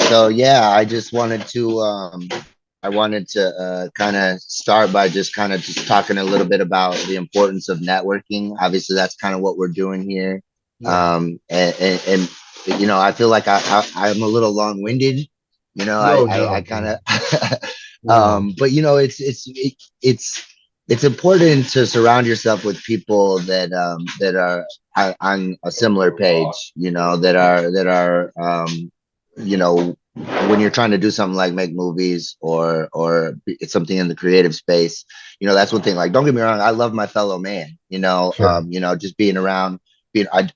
So yeah, I just wanted to I wanted to kind of start by just kind of just talking a little bit about the importance of networking. Obviously, that's kind of what we're doing here. Yeah. And you know, I feel like I'm a little long-winded. You know, No, I no, kind no, of no. but you know, it's important to surround yourself with people that that are on a similar page. You know, that are you know, when you're trying to do something like make movies or it's something in the creative space, you know, that's one thing. Like, don't get me wrong, I love my fellow man. Sure. You know, just being around.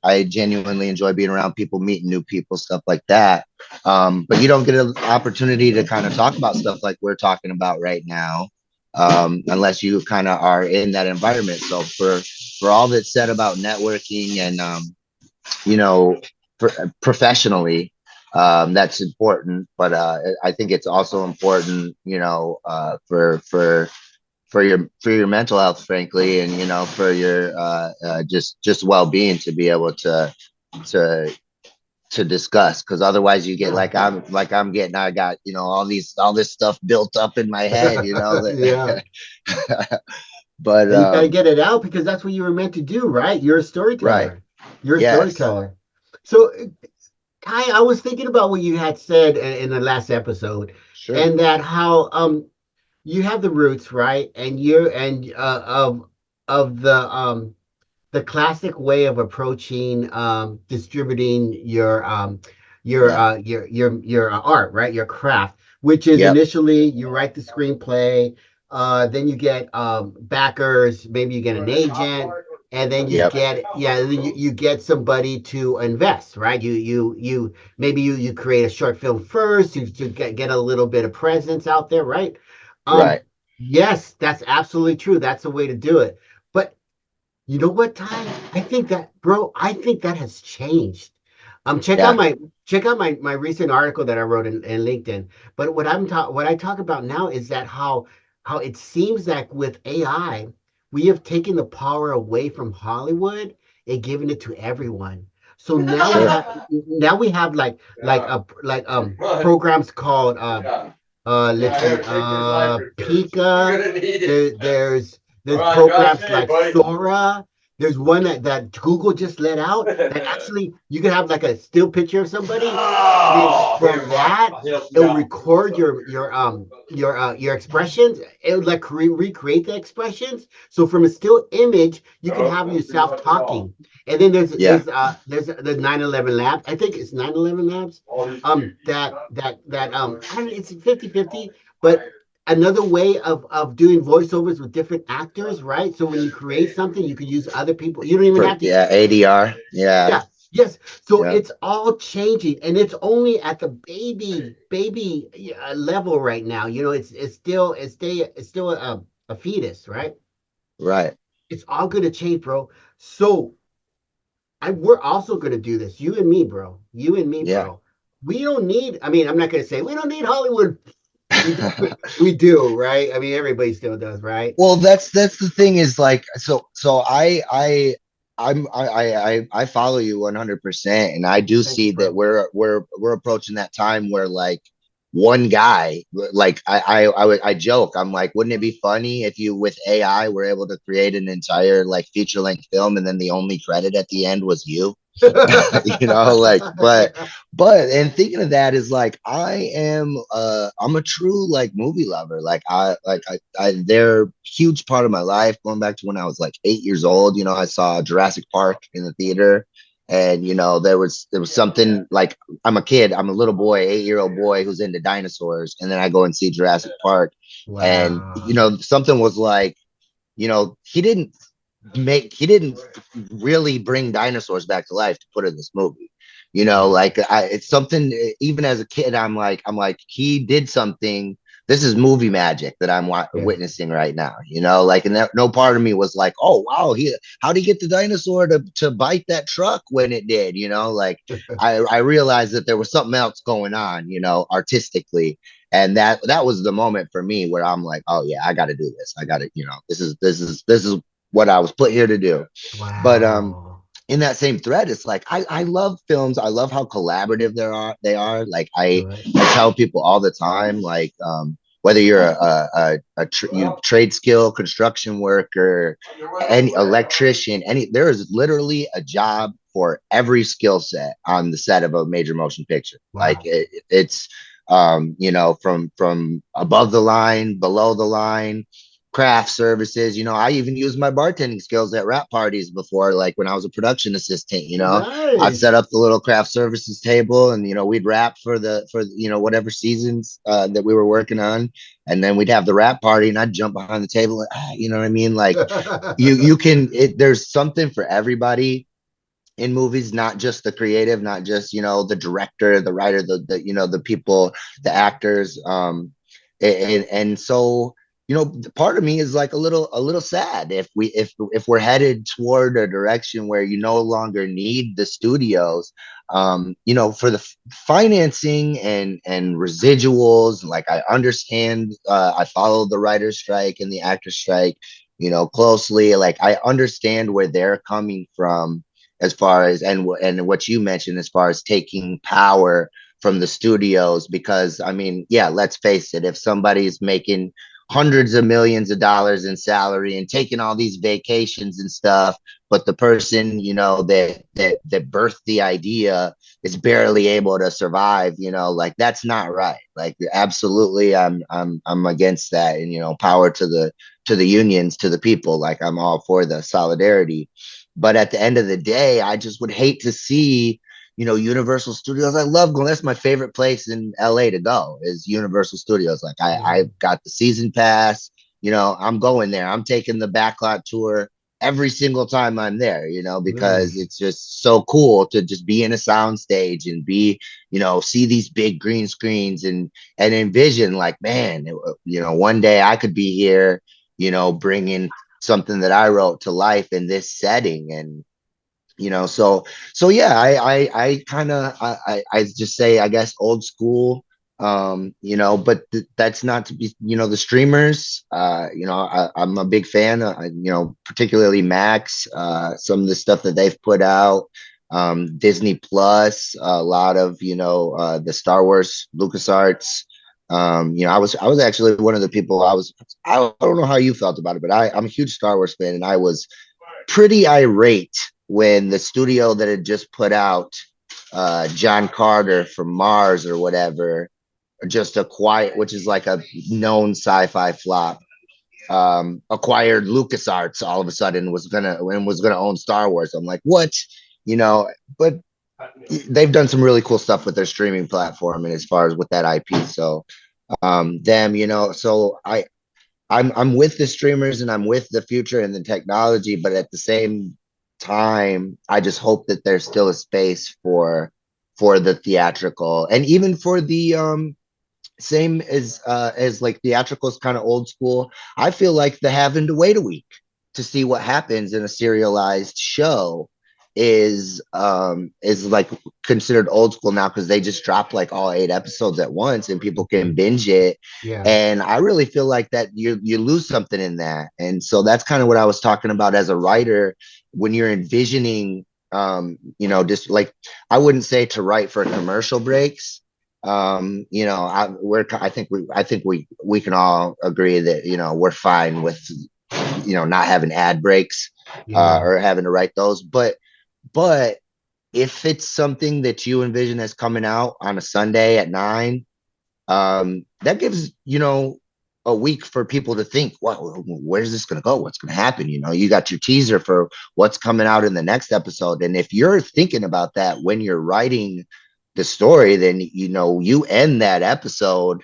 I genuinely enjoy being around people, meeting new people, stuff like that. But you don't get an opportunity to kind of talk about stuff like we're talking about right now, unless you kind of are in that environment. So for all that's said about networking and you know, professionally, that's important. But I think it's also important, you know, for your mental health, frankly, and you know, for your just well being to be able to to discuss, because otherwise you get Yeah. like I'm getting. I got, you know, all this stuff built up in my head, you know, Yeah. that but And you got to get it out because that's what you were meant to do, right? You're a right, storyteller. You're a yes, storyteller. So, Kai, I was thinking about what you had said in the last episode, sure, and that how you have the roots, right? And you're and of the classic way of approaching distributing yeah, your art, right? Your craft, which is yep, initially you write the screenplay, then you get backers, maybe you get an agent, and then you yep, get yeah, then you get somebody to invest, right? You maybe you create a short film first to get a little bit of presence out there, right? Um, right, yes, that's absolutely true. That's the way to do it. But you know what, Ty? I think that, bro, I think that has changed. Check out yeah, my recent article that I wrote in LinkedIn. But what I talk about now is that how it seems that with AI, we have taken the power away from Hollywood and given it to everyone. So sure, now we have programs called let's see, Pika. There's programs like Sora. There's one that Google just let out that actually you can have like a still picture of somebody, and then from that it'll record your expressions. It would like recreate the expressions. So from a still image, you can have yourself talking. And then yeah, there's the 9/11 Labs. I think it's 9/11 Labs. I don't know, it's 50/50, but another way of doing voiceovers with different actors, right? So when you create something, you could use other people. You don't even for have to. yeah, ADR, yeah, Yeah, yes. So yeah, it's all changing, and it's only at the baby level right now. You know, it's still a fetus, right? right, It's all gonna change, bro. So we're also gonna do this. You and me, bro. You and me, yeah. bro. We don't need. I mean, I'm not gonna say we don't need Hollywood. We do, we do, right? I mean, everybody still does, right? Well, that's the thing is like, so I follow you 100%, and I do Thanks, see that bro. we're approaching that time where like one guy, like I joke, I'm like, wouldn't it be funny if you with AI were able to create an entire like feature length film and then the only credit at the end was you? You know, like, and thinking of that is like, I'm a true like movie lover. Like they're a huge part of my life, going back to when I was like 8 years old. You know, I saw Jurassic Park in the theater, and you know, there was something like, I'm a kid, I'm a little boy, 8-year-old boy who's into dinosaurs, and then I go and see Jurassic Park, and you Wow. know, something was like, you know, he didn't really bring dinosaurs back to life to put in this movie. You know, Yeah. like it's something, even as a kid, I'm like, he did something. This is movie magic that I'm Yeah. witnessing right now, you know, like, and no part of me was like, oh wow, how did he get the dinosaur to bite that truck when it did, you know, like I realized that there was something else going on, you know, artistically. And that was the moment for me where I'm like, oh yeah, I got to do this. I got to, you know, this is what I was put here to do. But Wow. in that same thread, it's like I love films. I love how collaborative they are. Like Right. I tell people all the time, like whether you're you trade skill construction worker, any electrician, any there is literally a job for every skill set on the set of a major motion picture. Like Wow. it's you know, from above the line, below the line, craft services. You know, I even used my bartending skills at rap parties before, like when I was a production assistant. You know, I'd set Nice. up the little craft services table, and you know, we'd rap for you know whatever seasons that we were working on, and then we'd have the rap party, and I'd jump behind the table. You know what I mean? Like you can there's something for everybody in movies, not just the creative, not just, you know, the director, the writer, the you know, the people, the actors. And so, you know, part of me is like a little sad if if we're headed toward a direction where you no longer need the studios, you know, for the financing and residuals. Like I understand, I follow the writer's strike and the actor strike, you know, closely. Like I understand where they're coming from as far as and what you mentioned as far as taking power from the studios, because I mean, yeah, let's face it, if somebody's making hundreds of millions of dollars in salary and taking all these vacations and stuff, but the person, you know, that birthed the idea is barely able to survive, you know, like that's not right. Like absolutely, I'm against that. And you know, power to the unions, to the people. Like I'm all for the solidarity, but at the end of the day, I just would hate to see, you know, Universal Studios. I love going. That's my favorite place in LA to go is Universal Studios. Like Yeah. I've got the season pass. You know, I'm going there. I'm taking the backlot tour every single time I'm there, you know, because Nice. it's just so cool to just be in a sound stage and be, you know, see these big green screens and envision like, man, you know, one day I could be here, you know, bringing something that I wrote to life in this setting. And you know, so yeah, I kind of I just say, I guess, old school, you know, but that's not to be, you know, the streamers, you know, I'm a big fan, you know, particularly Max, some of the stuff that they've put out, Disney Plus, a lot of, you know, the Star Wars LucasArts. You know, I was actually one of the people. I don't know how you felt about it, but I'm a huge Star Wars fan, and I was pretty irate when the studio that had just put out John Carter from Mars or whatever, just acquired, which is like a known sci-fi flop, acquired LucasArts all of a sudden, was gonna own Star Wars. I'm like, what? You know, but they've done some really cool stuff with their streaming platform and as far as with that IP. So them, you know, so I'm with the streamers and I'm with the future and the technology, but at the same time, I just hope that there's still a space for the theatrical and even for the same as like theatrical is kind of old school. I feel like the having to wait a week to see what happens in a serialized show is like considered old school now because they just drop like all 8 episodes at once and people can binge it. Yeah. And I really feel like that you lose something in that. And so that's kind of what I was talking about as a writer when you're envisioning, you know, just like I wouldn't say to write for commercial breaks. You know, I think we can all agree that, you know, we're fine with, you know, not having ad breaks, Yeah. or having to write those. But if it's something that you envision as coming out on a Sunday at 9, that gives, you know, a week for people to think, well, where's this going to go? What's going to happen? You know, you got your teaser for what's coming out in the next episode. And if you're thinking about that when you're writing the story, then, you know, you end that episode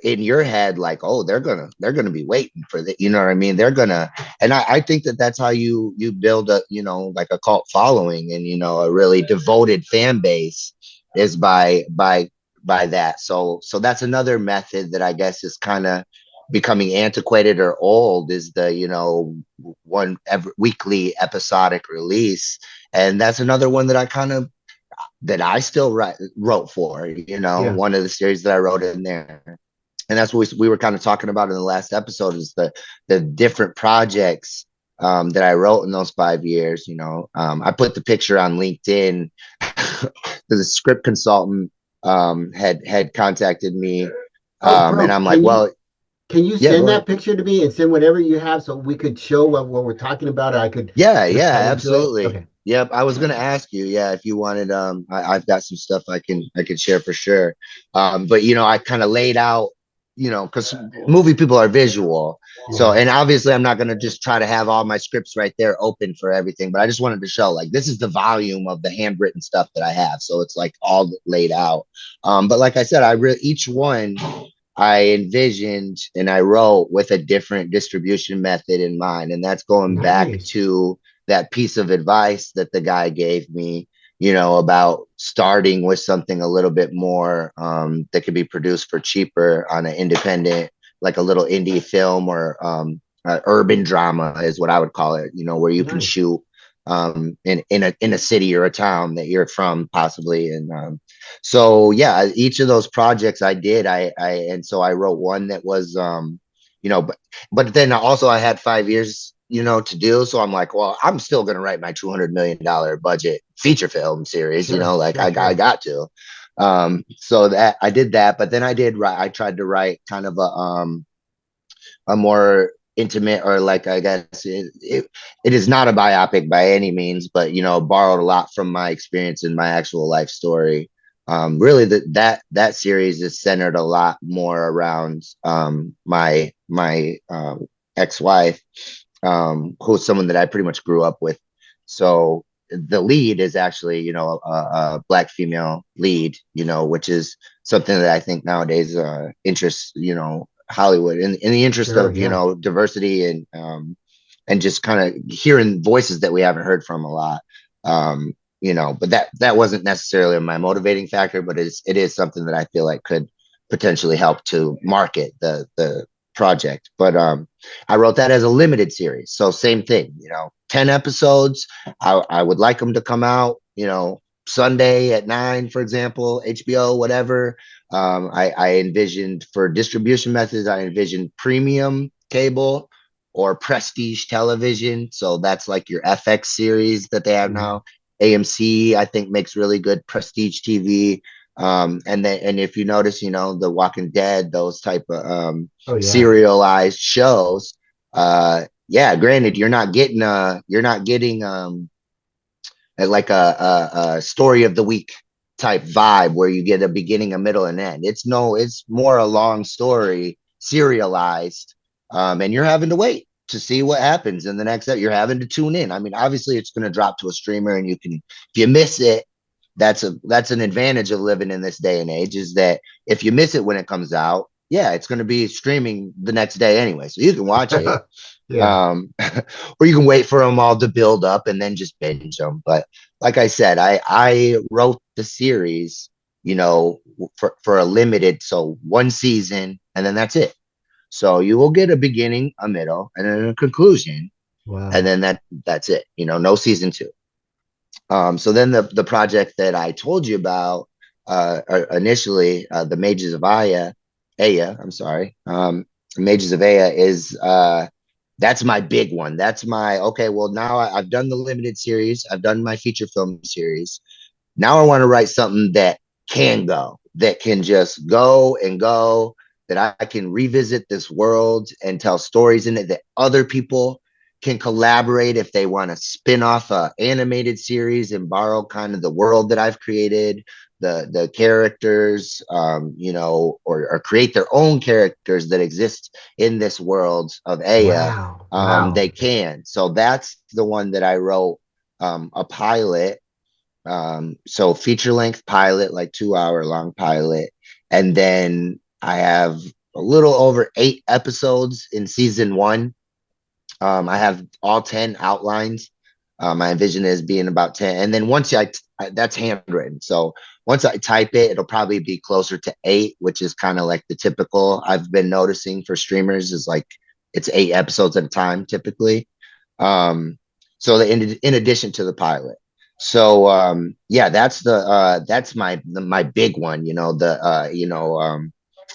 in your head like, oh, they're gonna be waiting for that, you know what I mean, they're gonna. And I think that that's how you build a, you know, like a cult following and, you know, a really devoted fan base is by that. So that's another method that I guess is kind of becoming antiquated or old, is the, you know, one every weekly episodic release. And that's another one that I kind of that I still wrote for, you know, Yeah. one of the series that I wrote in there. And that's what we were kind of talking about in the last episode is the different projects that I wrote in those 5 years. You know, I put the picture on LinkedIn. The script consultant had contacted me, Oh, and bro, I'm like, well, can you yeah, send go ahead. that picture to me and send whatever you have so we could show what we're talking about, or I could Yeah, just yeah, go into it? absolutely. Okay. Yep, I was gonna ask you, yeah, if you wanted, I've got some stuff I can share for sure. But you know, I kind of laid out, you know, because movie people are visual, so Yeah. and obviously I'm not gonna just try to have all my scripts right there open for everything, but I just wanted to show like this is the volume of the handwritten stuff that I have, so it's like all laid out. But like I said, each one I envisioned and I wrote with a different distribution method in mind. And that's going back Nice. to that piece of advice that the guy gave me, you know, about starting with something a little bit more that could be produced for cheaper on an independent, like a little indie film or urban drama is what I would call it, you know, where you can Nice. shoot in a city or a town that you're from possibly. And so yeah, each of those projects I did, and so I wrote one that was you know, but then also I had 5 years, you know, to do. So I'm like, well, I'm still gonna write my $200 million budget feature film series, you know, Sure, like sure, I sure. got to. So that I did that, but then I did write, I tried to write kind of a more intimate, or like I guess it is not a biopic by any means, but you know, borrowed a lot from my experience in my actual life story. Really, that series is centered a lot more around my ex-wife, who's someone that I pretty much grew up with. So the lead is actually, you know, a black female lead, you know, which is something that I think nowadays interests, you know, Hollywood in the interest Sure, of, you yeah. know, diversity and just kind of hearing voices that we haven't heard from a lot. You know, but that wasn't necessarily my motivating factor, but it is something that I feel like could potentially help to market the project. But I wrote that as a limited series. So same thing, you know, 10 episodes. I would like them to come out, you know, Sunday at 9, for example, HBO, whatever. I envisioned for distribution methods, I envisioned premium cable or prestige television. So that's like your FX series that they have Mhm. now. AMC, I think, makes really good prestige TV. And if you notice, you know, The Walking Dead, those type of Oh yeah. serialized shows, yeah, granted, you're not getting like a story of the week type vibe where you get a beginning, a middle, and end. It's more a long story, serialized, and you're having to wait to see what happens in the next step. You're having to tune in. I mean, obviously, it's going to drop to a streamer, and you can, if you miss it, that's an advantage of living in this day and age, is that if you miss it when it comes out, yeah, it's going to be streaming the next day anyway, so you can watch it, Yeah. or you can wait for them all to build up and then just binge them. But like I said, I wrote the series, you know, for a limited, so one season, and then that's it. So you will get a beginning, a middle, and then a conclusion, and Wow. then that's it. You know, no season two. So then the project that I told you about initially, the Mages of Aya, I'm sorry, Mages of Aya is that's my big one. That's my okay. Well, now I've done the limited series. I've done my feature film series. Now I want to write something that can go, that can just go and go, that I can revisit this world and tell stories in it, that other people can collaborate if they want to spin off a animated series and borrow kind of the world that I've created, the characters, you know, or create their own characters that exist in this world of Aya. Wow. Wow. They can. So that's the one that I wrote, a pilot, so feature length pilot, like 2 hour long pilot. And then I have a little over 8 episodes in season one. I have all 10 outlines. My vision is being about 10. And then once that's handwritten. So once I type it, it'll probably be closer to 8, which is kind of like the typical I've been noticing for streamers, is like it's 8 episodes at a time typically. Um, so in addition to the pilot. So yeah, that's my big one, you know,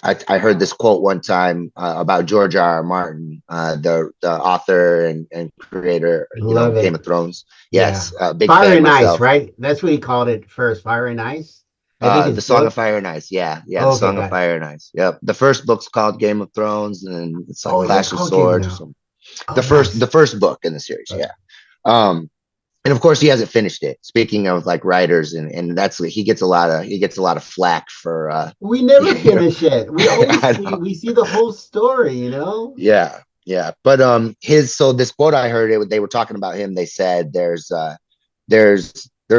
I heard this quote one time about George R. R. Martin, the author and creator, Love Game it. of Thrones. Yeah. Yes, big Fire fan and Ice, myself. right? That's what he called it first. Fire and Ice. I think his The Song of book. Fire and Ice. Yeah, yeah, the Okay, Song of got it. Fire and Ice. Yep. The first book's called Game of Thrones, and it's like Oh, it is Clash of called Game Swords or now. something. Oh, The nice. first book in the series. Uh, Yeah. Um, and of course he hasn't finished it. Speaking of like writers, and that's he gets a lot of flack for we never you know finish it. We always I see know. we see the whole story, you know? Yeah, yeah. But his so this quote I heard it they were talking about him. They said there's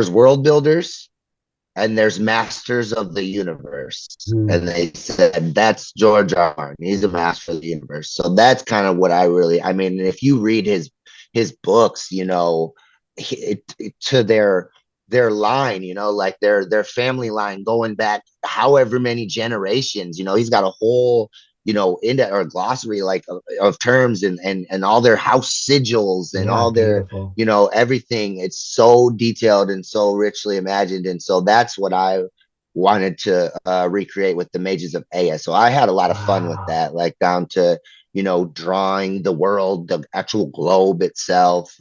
world builders and there's masters of the universe. And Hmm. they said that's George R. R. Martin. He's a master of the universe. So that's kind of what I mean, if you read his books, to their line, like their family line going back however many generations, he's got a whole into or glossary like of terms and all their house sigils and Yeah, all their beautiful. everything. It's so detailed and so richly imagined, and so that's what I wanted to recreate with the Mages of Aya. So I had a lot of fun with Wow. that, like down to drawing the world, the actual globe itself,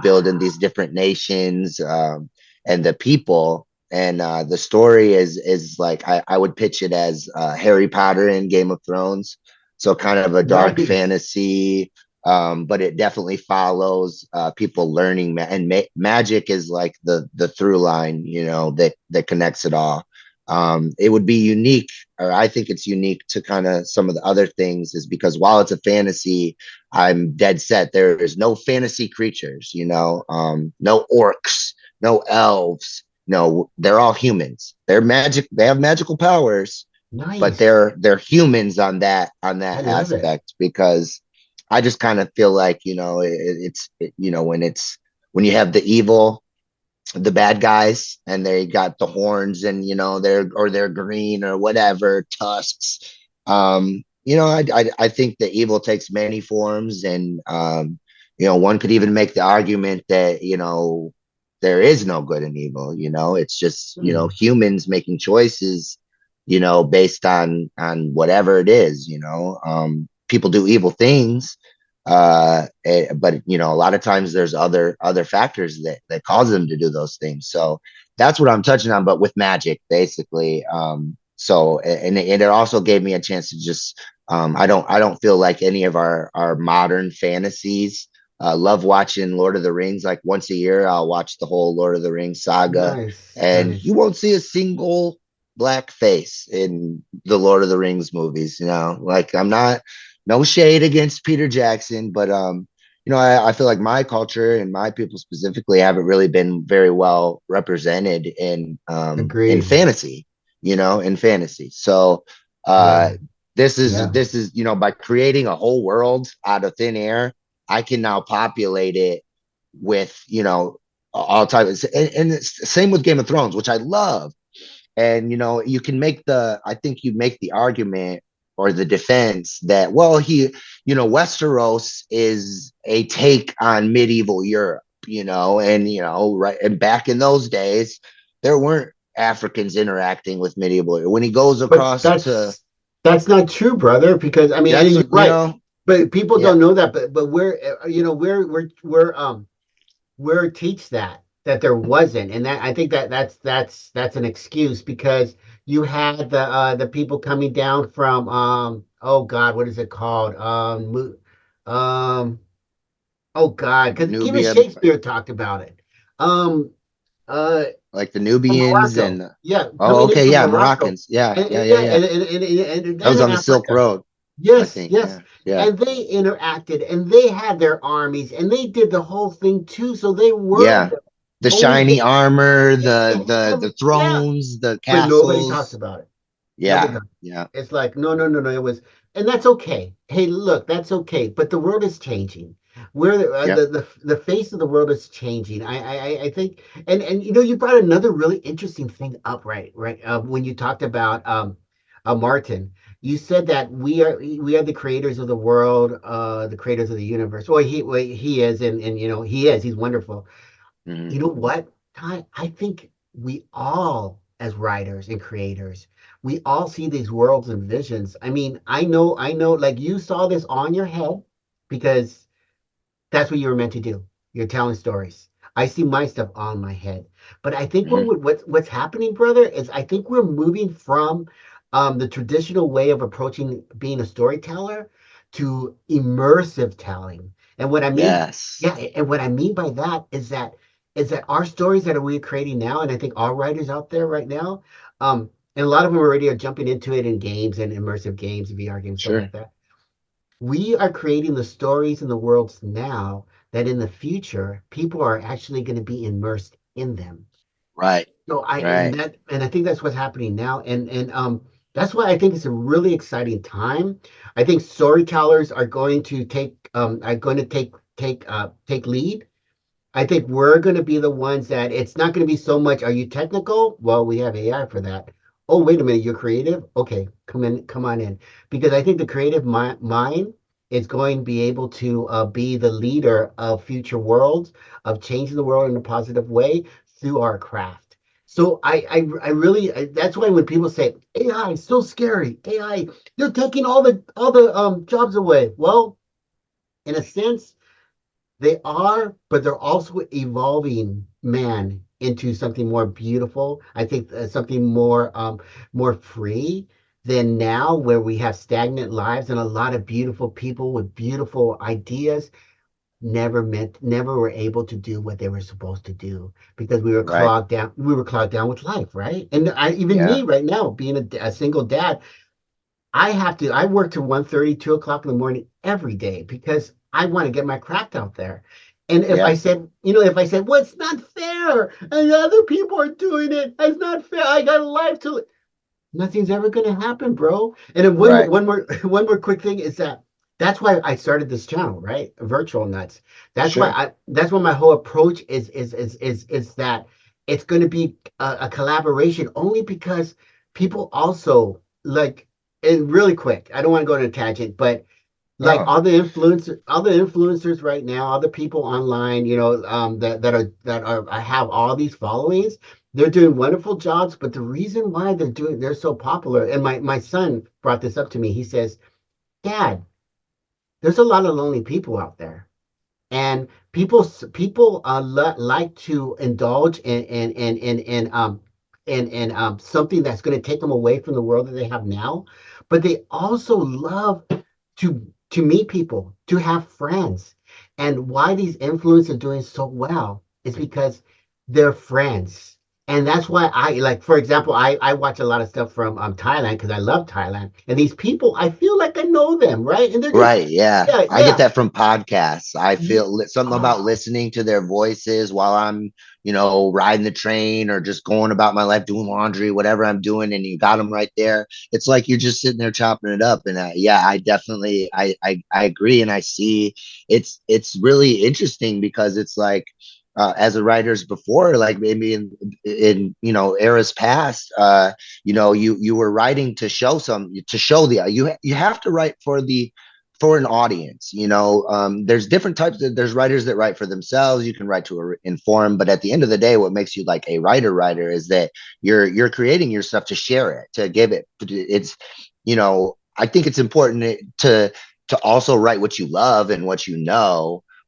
building these different nations, and the people. And the story is like I would pitch it as Harry Potter and Game of Thrones, so kind of a dark Nice. fantasy, but it definitely follows people learning and magic is like the through line, that connects it all. It would be unique, or I think it's unique to kind of some of the other things, is because while it's a fantasy, I'm dead set there is no fantasy creatures, no orcs, no elves, no, they're all humans. They're magic. They have magical powers, but Nice. they're humans on I that love it. aspect, because I just kind of feel like when you have the evil, the bad guys, and they got the horns, and they're green or whatever tusks. I think the evil takes many forms, and one could even make the argument that there is no good and evil. It's just Hmm. humans making choices based on whatever it is. People do evil things, but a lot of times there's other factors that cause them to do those things. So that's what I'm touching on, but with magic basically. So and it also gave me a chance to just I don't feel like any of our modern fantasies. Love watching Lord of the Rings. Like once a year I'll watch the whole Lord of the Rings saga, Nice. and you Nice. won't see a single black face in the Lord of the Rings movies. Like I'm not, no shade against Peter Jackson, but I feel like my culture and my people specifically haven't really been very well represented in Agreed. fantasy, in fantasy. So uh Yeah. Yeah. this is by creating a whole world out of thin air, I can now populate it with all types, and it's the same with Game of Thrones, which I love. And you can make I think you make the argument or the defense that, well, Westeros is a take on medieval Europe, and right, and back in those days there weren't Africans interacting with medieval. When he goes But across to, that's not true, brother, because I mean, and that's you're right. But people yeah, don't know that, but we're we're teach that there wasn't, and that I think that's an excuse because you had the people coming down from oh God, what is it called? Um oh God, because even Nubia, Shakespeare talked about it. Um uh like the from Nubians Morocco. and, Yeah, oh, coming in okay, from yeah, Morocco. Moroccans, yeah, And, yeah, and yeah, yeah, yeah. and That then was in on the Silk Africa. Road, I Yes, think. yes. Yeah, yeah, And they interacted and they had their armies and they did the whole thing too. So they were yeah. the The only shiny thing. armor, Yeah, they the had the them. the Yeah. thrones, the But nobody talks castles. about it. Nobody Yeah, does. yeah, It's like, no, no, no, no. It was, and that's okay. Hey, look, that's okay. But the world is changing. Where yep. the face of the world is changing. I think, and you brought another really interesting thing up, right. When you talked about Martin, you said that we are the creators of the world, the creators of the universe. Well, he is, and he is. He's wonderful. Hmm. You know what, Ty? I think we all, as writers and creators, we all see these worlds and visions. I mean, I know, like you saw this on your head because that's what you were meant to do. You're telling stories. I see my stuff on my head, but I think Hmm. what's happening, brother, is I think we're moving from the traditional way of approaching being a storyteller to immersive telling. And what I mean, Yes. yeah, and what I mean by that is that our stories that we're creating now, and I think our writers out there right now, and a lot of them already are jumping into it in games and immersive games, VR games, stuff Sure. like that. We are creating the stories and the worlds now that in the future people are actually going to be immersed in them. Right. So Right. I think that's what's happening now, and that's why I think it's a really exciting time. I think storytellers are going to take lead. I think we're going to be the ones that it's not going to be so much, are you technical? Well, we have AI for that. Oh, wait a minute, you're creative? Okay, come on in. Because I think the creative mind is going to be able to be the leader of future worlds, of changing the world in a positive way through our craft. So that's why when people say AI is so scary, AI, they're taking all the jobs away. Well, in a sense, they are, but they're also evolving man into something more beautiful. I think something more free than now, where we have stagnant lives and a lot of beautiful people with beautiful ideas never were able to do what they were supposed to do because we were Right. clogged down. We were clogged down with life, right? And even me Yeah. right now, being a single dad, I work till 1:30, 2 o'clock in the morning every day because I want to get my craft out there. And Yeah. if I said, well, it's not fair, and other people are doing it, it's not fair. I got a life to live. Nothing's ever going to happen, bro. And then Right. one more one more quick thing is that that's why I started this channel, right? Virtual Nuts. Sure. That's why my whole approach is that it's going to be a collaboration only because people also like, and really quick. I don't want to go on a tangent, but like Oh, all the influencers right now, all the people online, that have all these followings, they're doing wonderful jobs. But the reason why they're so popular, and my son brought this up to me. He says, Dad, there's a lot of lonely people out there, and people like to indulge in something that's going to take them away from the world that they have now, but they also love to meet people, to have friends. And why these influencers are doing so well is because they're friends. And that's why like, for example, I watch a lot of stuff from Thailand because I love Thailand. And these people, I feel like I know them, right? And they're just, right. Yeah. yeah, I get yeah. that from podcasts. I feel something about Oh, listening to their voices while I'm, riding the train or just going about my life, doing laundry, whatever I'm doing, and you got them right there. It's like you're just sitting there chopping it up. And yeah, I definitely, I agree, and I see it's really interesting because it's like. As a writers before, like maybe in eras past, you were writing to show you have to write for an audience. There's different types there's writers that write for themselves. You can write to inform, but at the end of the day, what makes you like a writer is that you're creating your stuff to share it, to give it. I think it's important to also write what you love and what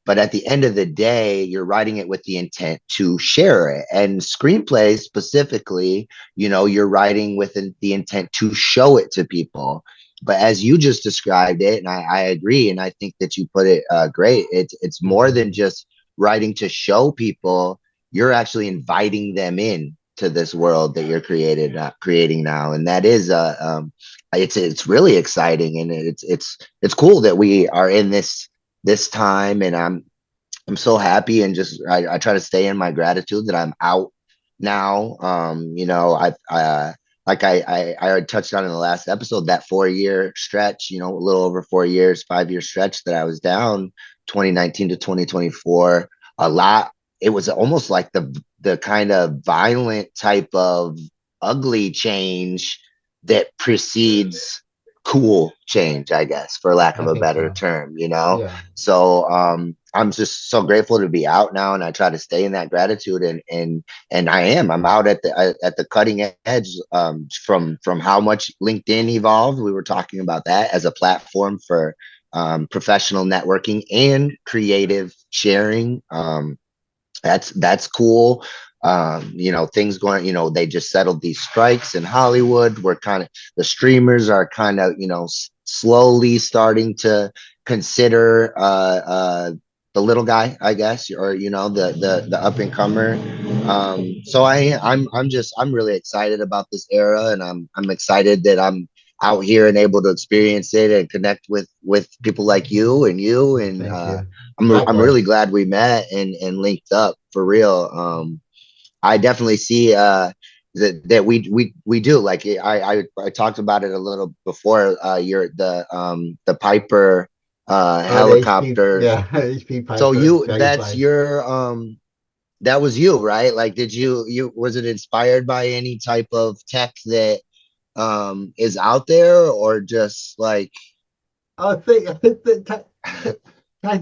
but at the end of the day, you're writing it with the intent to share it. And screenplays specifically, you're writing with the intent to show it to people. But as you just described it, and I agree, and I think that you put it great. It's more mhm, than just writing to show people. You're actually inviting them in to this world that you're creating now, and that is it's really exciting, and it's cool that we are in this time, and I'm so happy, and just I try to stay in my gratitude that I'm out now. Like I touched on in the last episode, that 4 year stretch, a little over 4 years, 5 year stretch that I was down 2019 to 2024. A lot. It was almost like the kind of violent type of ugly change that precedes cool change, I guess, for lack of I a think better so. term. Yeah. So I'm just so grateful to be out now, and I try to stay in that gratitude, and I'm out at the cutting edge, from how much LinkedIn evolved. We were talking about that as a platform for professional networking and creative sharing. That's cool. Things going, they just settled these strikes in Hollywood. We're kind of, the streamers are kind of, slowly starting to consider the little guy, I guess, or the up and comer. So I'm really excited about this era, and I'm excited that I'm out here and able to experience it and connect with people like you, and Thank you. I'm really Likewise. glad we met and linked up for real. I definitely see that we do, like, I talked about it a little before. You're the Piper Oh, the HP, helicopter. yeah, HP So Piper that's Dragonfly. your that was you, right? Like, did you was it inspired by any type of tech that is out there, or just like, Oh, thank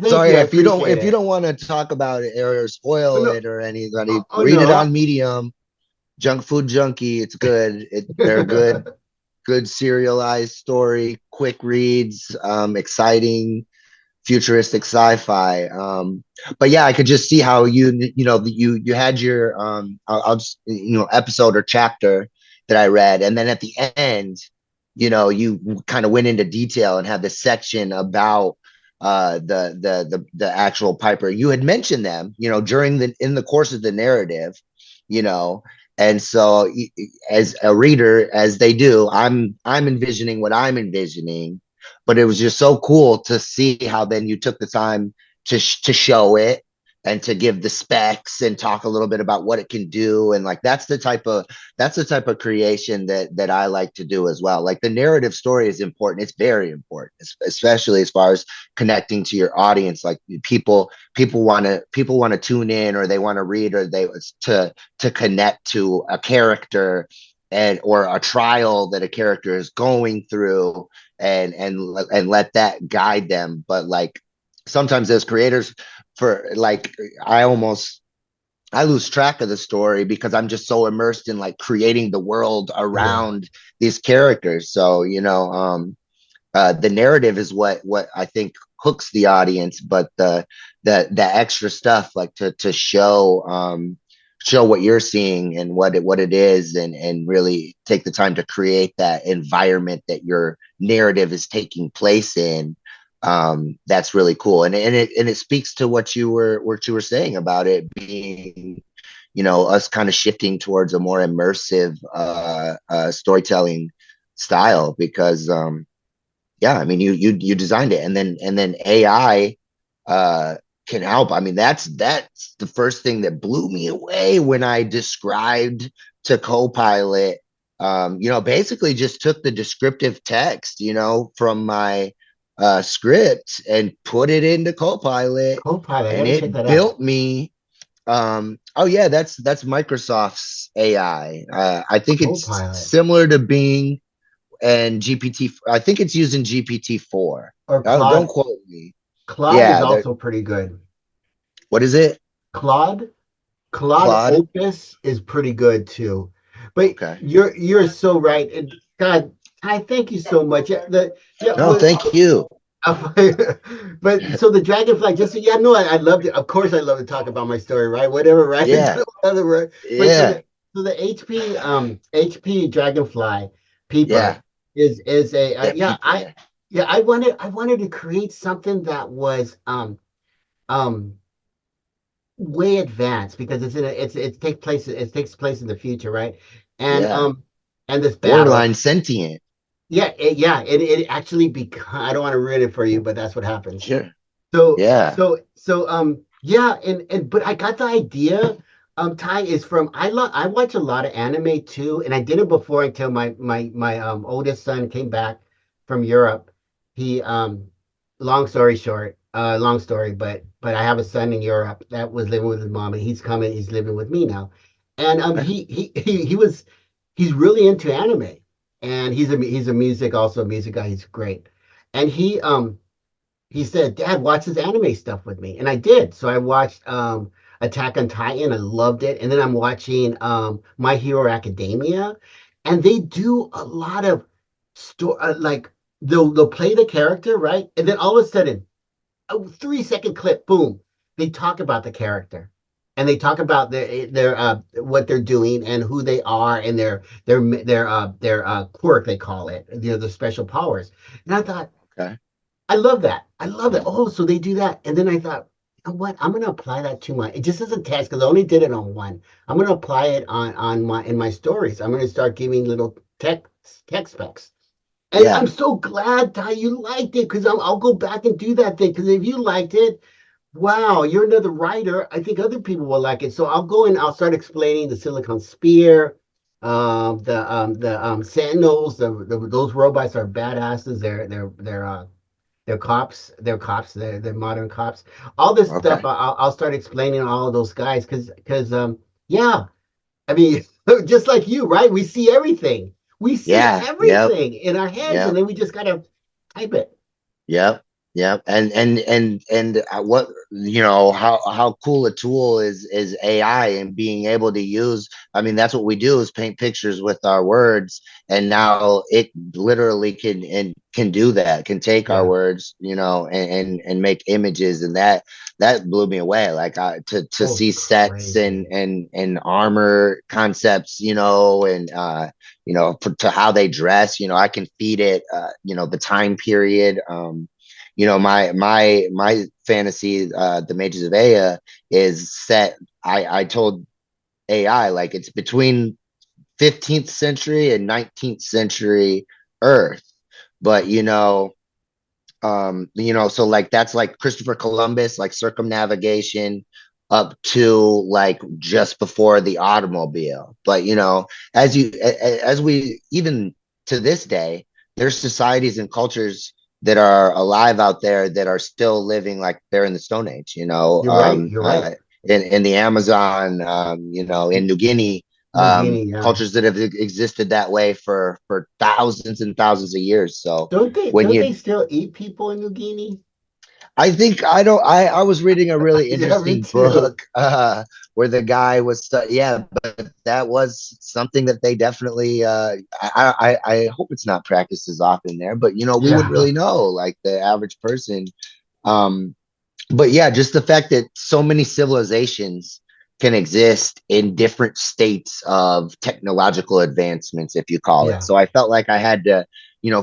sorry you. I if appreciate you it. don't want to talk about it or Oh spoil no, it or anybody, oh read it no. on Medium. Junk Food Junkie, it's good. They're good serialized story, quick reads, exciting, futuristic sci-fi. But yeah, I could just see how you had your I'll just, episode or chapter that I read, and then at the end, you kind of went into detail and had this section about the actual Piper. You had mentioned them, during the in the course of the narrative, you know. And so, as a reader, as they do, I'm envisioning what I'm envisioning, but it was just so cool to see how then you took the time to show it and to give the specs and talk a little bit about what it can do. And like, that's the type of creation that I like to do as well. Like, the narrative story is important. It's very important, especially as far as connecting to your audience. Like, people want to tune in, or they want to read, or they to connect to a character, or a trial that a character is going through, and let that guide them. But like, sometimes as creators, for like, I lose track of the story because I'm just so immersed in like creating the world Yeah. around these characters. So, the narrative is what I think hooks the audience, but the extra stuff, like, to show what you're seeing and what it is, and really take the time to create that environment that your narrative is taking place in. That's really cool, and it speaks to what you were saying about it being, us kind of shifting towards a more immersive storytelling style, because yeah, I mean, you designed it, and then AI uh can help. I mean, that's the first thing that blew me away when I described to Copilot. Basically just took the descriptive text, from my script, and put it into Copilot, Copilot. I and gotta check that it out. built me. Oh yeah, that's Microsoft's AI. I think it's Copilot similar to Bing and GPT. I think it's using GPT-4. or Don't Claude. quote me. Claude is Yeah, also pretty good. what is it? Claude, Claude Claude. Opus is pretty good too. But Okay. you're so right. And God, I thank you so much. Yeah, yeah, No, thank you. but so the dragonfly, just yeah, no, I loved it. Of course, I love to talk about my story, right? Whatever, right? Yeah, Whatever. But yeah, so the HP dragonfly peeper yeah, is a yeah. yeah, People, yeah, I wanted to create something that was um way advanced because it takes place in the future, right? And yeah. this battle, Borderline sentient. yeah, it actually I don't want to ruin it for you, but that's what happens. Sure. Yeah. So yeah, and but I got the idea. Ty is from I watch a lot of anime too, and I did it before until my oldest son came back from Europe. He long story short, long story, but I have a son in Europe that was living with his mom, and he's living with me now, and Okay. he's really into anime, and he's a music guy. He's great, and he said, "Dad, watch this anime stuff with me," and I did. So I watched Attack on Titan. I loved it, and then I'm watching My Hero Academia, and they do a lot of like they'll play the character right, and then all of a sudden, a 3 second clip, boom, they talk about the character. And they talk about their what they're doing and who they are and their quirk they call it, the special powers. And I thought, Okay. I love that. I love it. Oh, so they do that. And then I thought, you know what? I'm gonna apply that to my, it just as a test because I only did it on one. I'm gonna apply it on my in my stories. I'm gonna start giving little tech specs. And I'm Yeah. so glad that you liked it because I'll go back and do that thing. Because if you liked it, wow, you're another writer. I think other people will like it. So I'll go and I'll start explaining the Silicon Spear, the Sentinels. Those robots are badasses. They're cops. They're cops. They're modern cops. All this stuff. Okay. I'll start explaining all of those guys because yeah. I mean, just like you, right? We see everything. We see Yeah. Yep. everything in our heads, and Yep. then we just gotta type it. Yep. Yep. And what, how cool a tool is AI and being able to use. I mean, that's what we do is paint pictures with our words, and now it literally can do that. Can take our Yeah. words, and make images, and that blew me away. Like to Oh, see it's sets and crazy. and armor concepts, and to how they dress. I can feed it, the time period. My fantasy, the Mages of Aya, is set. I told AI like it's between 15th century and 19th century Earth, but so like that's like Christopher Columbus, like circumnavigation up to like just before the automobile. But as we even to this day, there's societies and cultures that are alive out there that are still living like they're in the Stone Age. You're right. You're right. In the Amazon, in New Guinea, New Guinea, yeah. cultures that have existed that way for thousands and thousands of years. So Don't they when don't you they still eat people in New Guinea? I think I don't I was reading a really Yeah, me interesting too. book where the guy was yeah, but that was something that they definitely I hope it's not practiced as often there, but we wouldn't Yeah. really know, like the average person. um but yeah, just the fact that so many civilizations can exist in different states of technological advancements, if you call it. Yeah. So I felt like I had to,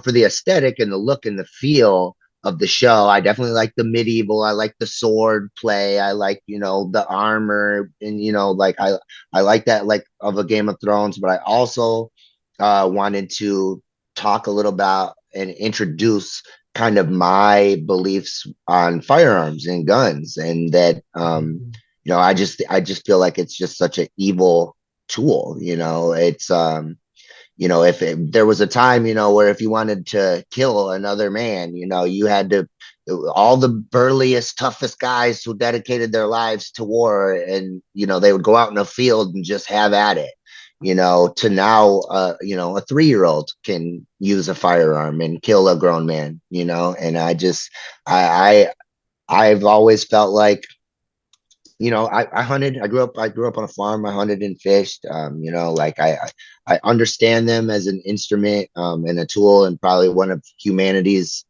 for the aesthetic and the look and the feel of the show, I definitely like the medieval. I like the sword play. I like, the armor, and like I like that, like of a Game of Thrones. But I also wanted to talk a little about and introduce kind of my beliefs on firearms and guns, and that I just feel like it's just such an evil tool. It's if there was a time, where if you wanted to kill another man, you had to, all the burliest, toughest guys who dedicated their lives to war, and they would go out in a field and just have at it. To now, a 3-year-old can use a firearm and kill a grown man. And I've always felt like, I hunted. I grew up on a farm. I hunted and fished. Like I understand them as an instrument, and a tool, and probably one of humanity's,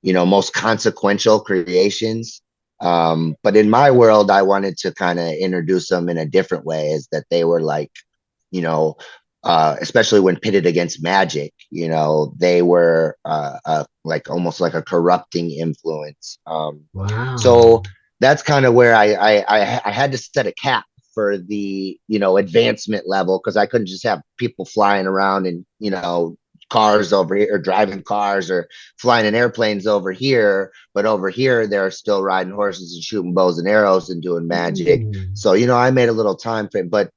most consequential creations. But in my world, I wanted to kind of introduce them in a different way, is that they were like, you know, especially when pitted against magic, they were like almost like a corrupting influence. So Wow. that's kind of where I had to set a cap for the advancement level, because I couldn't just have people flying around in cars over here, or driving cars, or flying in airplanes over here, but over here they're still riding horses and shooting bows and arrows and doing magic. Mm. So I made a little time frame. But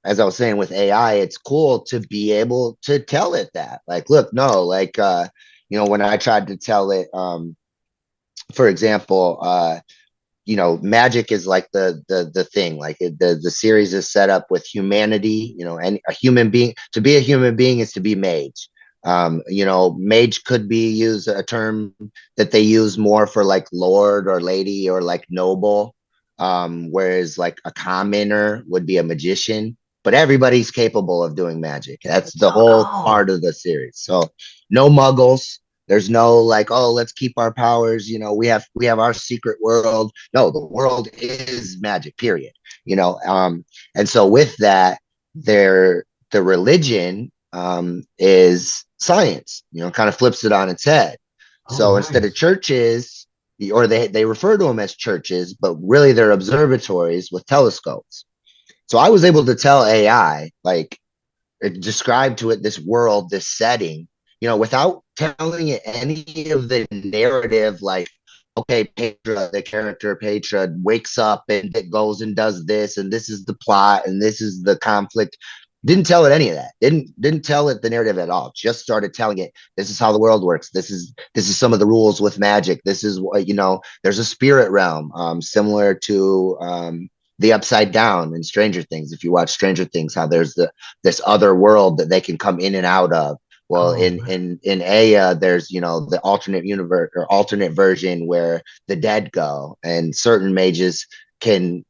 as I was saying, with AI, it's cool to be able to tell it that, like, look, no, like, when I tried to tell it, for example, magic is like the thing, like the series is set up with humanity, and a human being, to be a human being is to be mage. Mage could be used a term that they use more for like lord or lady or like noble, whereas like a commoner would be a magician. But everybody's capable of doing magic. That's the So, whole oh, part of the series. So no muggles. There's no like, oh, let's keep our powers. We have our secret world. No, the world is magic. Period. And so with that, there the religion is science. Kind of flips it on its head. oh, So instead of nice. churches, or they refer to them as churches, but really they're observatories with telescopes. So I was able to tell AI, like, describe to it this world, this setting, without telling it any of the narrative, like, okay, Petra, the character Petra wakes up and it goes and does this, and this is the plot, and this is the conflict. Didn't tell it any of that. Didn't tell it the narrative at all. Just started telling it this is how the world works. This is some of the rules with magic. This is what there's a spirit realm, similar to the upside down in Stranger Things. If you watch Stranger Things, how there's this other world that they can come in and out of. Well, Oh, in Aya, there's the alternate universe or alternate version where the dead go, and certain mages can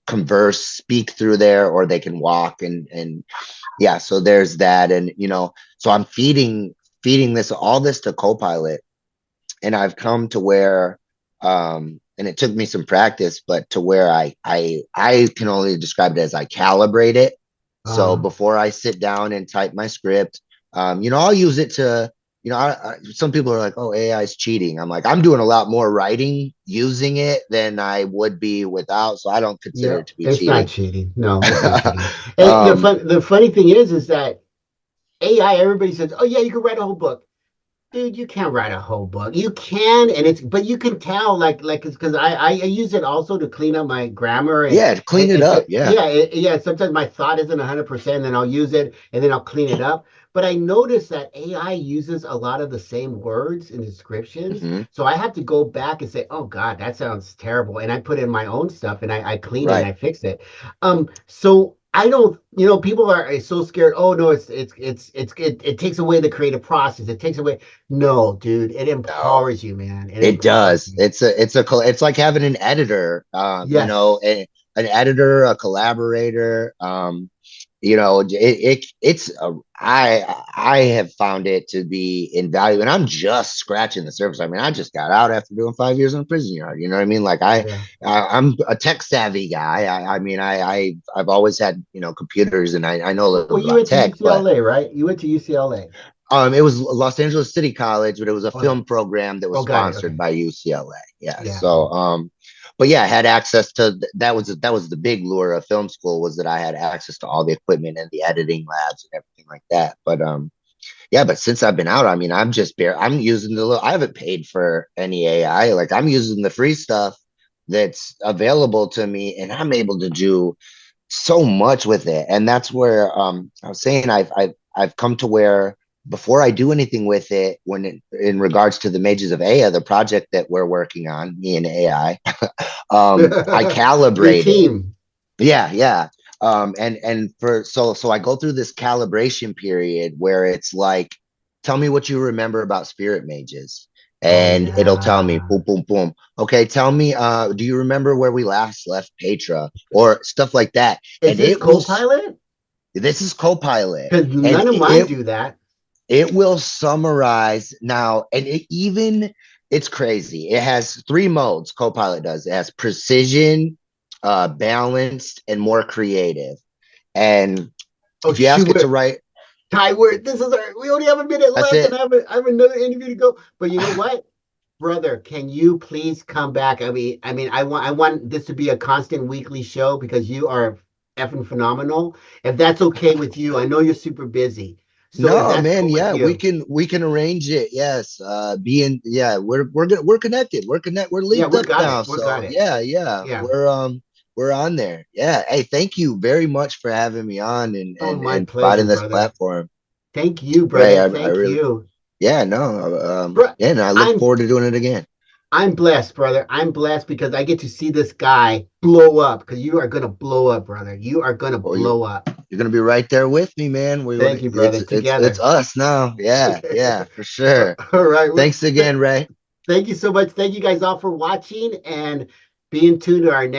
converse, speak through there, or they can walk, and yeah. So there's that, and so I'm feeding this all this to Copilot, and I've come to where and it took me some practice, but to where I can only describe it as I calibrate it. So uh, before I sit down and type my script, I'll use it to, some people are like, oh, AI is cheating. I'm like, I'm doing a lot more writing using it than I would be without, so I don't consider yeah, it to be it's not cheating. cheating. No, it's not cheating. And um, the funny thing is that AI, everybody says, oh yeah, you can write a whole book. Dude, you can't write a whole book. You can, and but you can tell, like, because I use it also to clean up my grammar yeah, to clean it and up. to, Yeah. yeah, yeah. Sometimes my thought isn't 100%, then I'll use it and then I'll clean it up. But I noticed that AI uses a lot of the same words in descriptions, Hmm. so I have to go back and say, oh God, that sounds terrible, and I put in my own stuff and I clean it and Right. I fix it. So I don't, people are so scared. Oh no, it takes away the creative process. It takes away. No, dude, it No. empowers you, man. It It empowers does. you. It's like having an editor, Yes. an editor, a collaborator. I have found it to be invaluable, and I'm just scratching the surface. I mean, I just got out after doing 5 years in a prison yard. You know what I mean? Like Yeah. I'm a tech savvy guy. I mean, I've always had computers, and I know a little Well, bit you about went to tech, but UCLA, right? You went to UCLA. it was Los Angeles City College, but it was a Oh, film program that was oh, got it. sponsored Okay. by UCLA. Yeah. Yeah. So, but yeah, I had access to that was the big lure of film school, was that I had access to all the equipment and the editing labs and everything like that. But yeah, but since I've been out, I mean, I'm using I haven't paid for any AI. Like, I'm using the free stuff that's available to me, and I'm able to do so much with it. And that's where I was saying I've come to where, before I do anything with it, in regards to the Mages of Aya, the project that we're working on, me and AI, I Good calibrate it. team. Yeah, yeah. And for so I go through this calibration period where it's like, tell me what you remember about spirit mages. Oh And it'll tell me, yeah. boom, boom, boom. Okay, tell me, do you remember where we last left Petra, or stuff like that? Is And this Copilot? this is Copilot, Because and none of mine do that. it will summarize now, and it's crazy. It has three modes. Copilot does. It has precision, balanced, and more creative. And Oh if you ask it to shoot, write, Ty, this is we only have a minute that's left, and it. I have another interview to go. But you know what? Brother, can you please come back? I want this to be a constant weekly show because you are effing phenomenal. If that's okay with you, I know you're super busy. So if No, that's man. cool with Yeah, we you, can we can arrange it. Yes. Yeah, we're connected. We're yeah, linked we up got now. it. We got So it. yeah, yeah, Yeah. we're on there. Yeah. Hey, thank you very much for having me on, and Oh, and my and pleasure, providing this brother. platform. Thank you, Ray, brother. I Thank really, you. yeah, no, Bro, yeah, and I look I'm forward to doing it again. I'm blessed, brother. I'm blessed because I get to see this guy blow up because you are gonna blow up, brother. You are gonna Oh, you blow up. You're gonna be right there with me, man. Thank you, brother. It's Together. us now. Yeah, yeah, for sure. All right. Well, Thanks again, Ray. thank you so much. Thank you guys all for watching and being tuned to our next